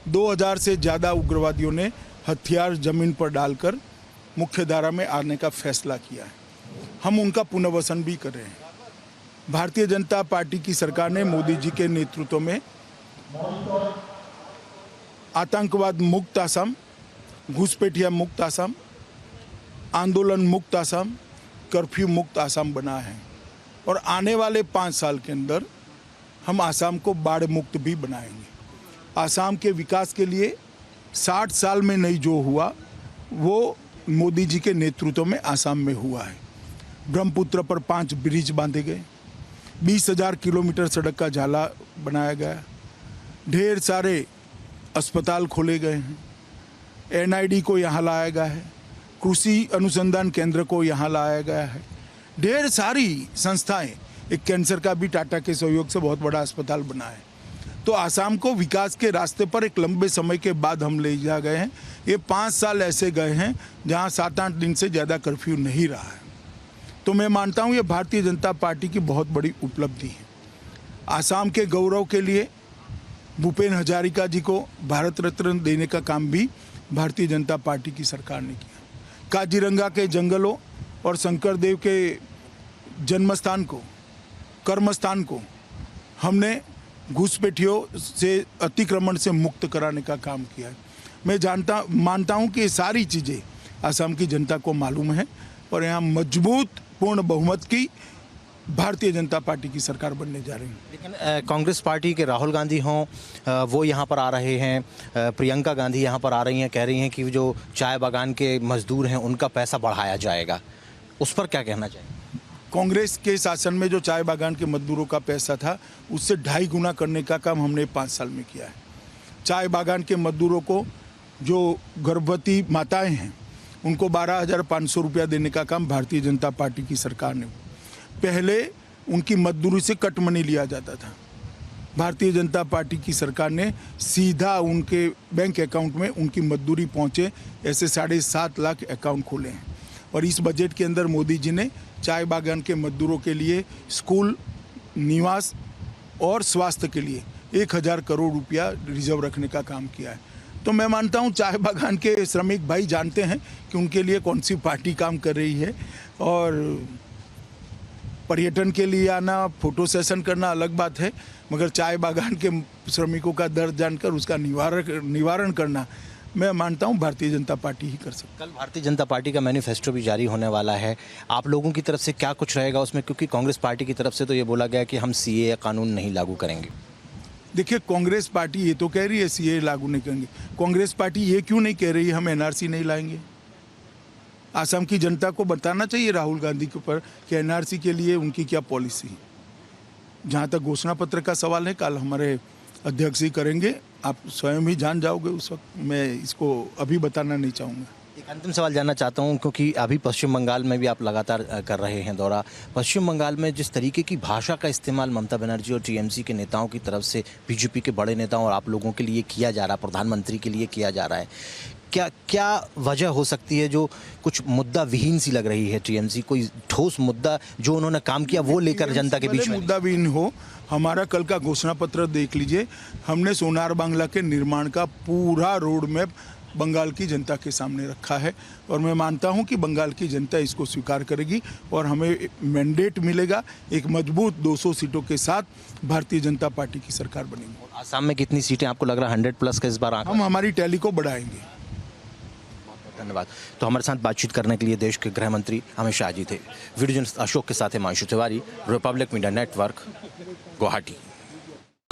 2000 से ज़्यादा उग्रवादियों ने हथियार जमीन पर डालकर मुख्यधारा में आने का फैसला किया है। हम उनका पुनर्वसन भी कर रहे हैं। भारतीय जनता पार्टी की सरकार ने मोदी जी के नेतृत्व में आतंकवाद मुक्त असम, घुसपैठिया मुक्त असम, आंदोलन मुक्त असम, कर्फ्यू मुक्त असम बना है और आने वाले 5 साल के अंदर हम असम को बाढ़ मुक्त भी बनाएंगे। असम के विकास के लिए 60 साल में नहीं जो हुआ वो मोदी जी के नेतृत्व में असम में हुआ है। ब्रह्मपुत्र पर 5 ब्रिज बांधे गए, 20,000 किलोमीटर सड़क का जाला बनाया गया, ढेर सारे अस्पताल खोले गए हैं, NID को यहाँ लाया गया है, कृषि अनुसंधान केंद्र को यहाँ लाया गया है, ढेर सारी संस्थाएं, एक कैंसर का भी टाटा के सहयोग से बहुत बड़ा अस्पताल बना है। तो आसाम को विकास के रास्ते पर एक लंबे समय के बाद हम ले जा गए हैं। ये 5 साल ऐसे गए हैं जहाँ 7-8 दिन से ज़्यादा कर्फ्यू नहीं रहा है। तो मैं मानता हूँ ये भारतीय जनता पार्टी की बहुत बड़ी उपलब्धि है। आसाम के गौरव के लिए भूपेन हजारिका जी को भारत रत्न देने का काम भी भारतीय जनता पार्टी की सरकार ने किया। काजीरंगा के जंगलों और शंकर देव के जन्मस्थान को, कर्मस्थान को हमने घुसपैठियों से, अतिक्रमण से मुक्त कराने का काम किया है। मैं मानता हूं कि ये सारी चीज़ें असम की जनता को मालूम है और यहाँ मजबूत पूर्ण बहुमत की भारतीय जनता पार्टी की सरकार बनने जा रही है। लेकिन कांग्रेस पार्टी के राहुल गांधी हों, वो यहाँ पर आ रहे हैं, प्रियंका गांधी यहाँ पर आ रही हैं, कह रही हैं कि जो चाय बागान के मजदूर हैं उनका पैसा बढ़ाया जाएगा। उस पर क्या कहना चाहिए? कांग्रेस के शासन में जो चाय बागान के मजदूरों का पैसा था उससे 2.5 गुना करने का काम हमने 5 साल में किया है। चाय बागान के मजदूरों को, जो गर्भवती माताएं हैं, उनको 12,500 रुपया देने का काम भारतीय जनता पार्टी की सरकार ने। पहले उनकी मजदूरी से कट मनी लिया जाता था। भारतीय जनता पार्टी की सरकार ने सीधा उनके बैंक अकाउंट में उनकी मजदूरी पहुंचे ऐसे 7.5 लाख अकाउंट खोले हैं। और इस बजट के अंदर मोदी जी ने चाय बागान के मजदूरों के लिए स्कूल, निवास और स्वास्थ्य के लिए 1,000 करोड़ रुपया रिजर्व रखने का काम किया है। तो मैं मानता हूँ चाय बागान के श्रमिक भाई जानते हैं कि उनके लिए कौन सी पार्टी काम कर रही है। और पर्यटन के लिए आना, फोटो सेशन करना अलग बात है, मगर चाय बागान के श्रमिकों का दर्द जानकर उसका निवारण करना मैं मानता हूं भारतीय जनता पार्टी ही कर सकती है। कल भारतीय जनता पार्टी का मैनिफेस्टो भी जारी होने वाला है। आप लोगों की तरफ से क्या कुछ रहेगा उसमें? क्योंकि कांग्रेस पार्टी की तरफ से तो ये बोला गया कि हम CAA कानून नहीं लागू करेंगे। देखिए, कांग्रेस पार्टी ये तो कह रही है CAA लागू नहीं करेंगे। कांग्रेस पार्टी ये क्यों नहीं कह रही हम NRC नहीं लाएंगे? असम की जनता को बताना चाहिए राहुल गांधी के ऊपर कि NRC के लिए उनकी क्या पॉलिसी है। जहाँ तक घोषणा पत्र का सवाल है, कल हमारे अध्यक्ष ही करेंगे, आप स्वयं ही जान जाओगे उस वक्त। मैं इसको अभी बताना नहीं चाहूँगा। एक अंतिम सवाल जानना चाहता हूं, क्योंकि अभी पश्चिम बंगाल में भी आप लगातार कर रहे हैं दौरा। पश्चिम बंगाल में जिस तरीके की भाषा का इस्तेमाल ममता बनर्जी और TMC के नेताओं की तरफ से BJP के बड़े नेताओं और आप लोगों के लिए किया जा रहा है, प्रधानमंत्री के लिए किया जा रहा है, क्या वजह हो सकती है जो कुछ मुद्दा विहीन सी लग रही है? TMC कोई ठोस मुद्दा जो उन्होंने काम किया वो लेकर जनता के बीच में मुद्दा विहीन हो। हमारा कल का घोषणा पत्र देख लीजिए। हमने सोनार बांग्ला के निर्माण का पूरा रोड मैप बंगाल की जनता के सामने रखा है और मैं मानता हूं कि बंगाल की जनता इसको स्वीकार करेगी और हमें मैंडेट मिलेगा। एक मजबूत 200 सीटों के साथ भारतीय जनता पार्टी की सरकार बनेगी। आसाम में कितनी सीटें आपको लग रहा है? 100+ का इस बार हम हमारी टैली को बढ़ाएंगे। धन्यवाद। तो हमारे साथ बातचीत करने के लिए देश के गृह मंत्री अमित शाह जी थे। वीडियो जर्नलिस्ट अशोक के साथ Himanshu Tiwari, Republic media network, Guwahati.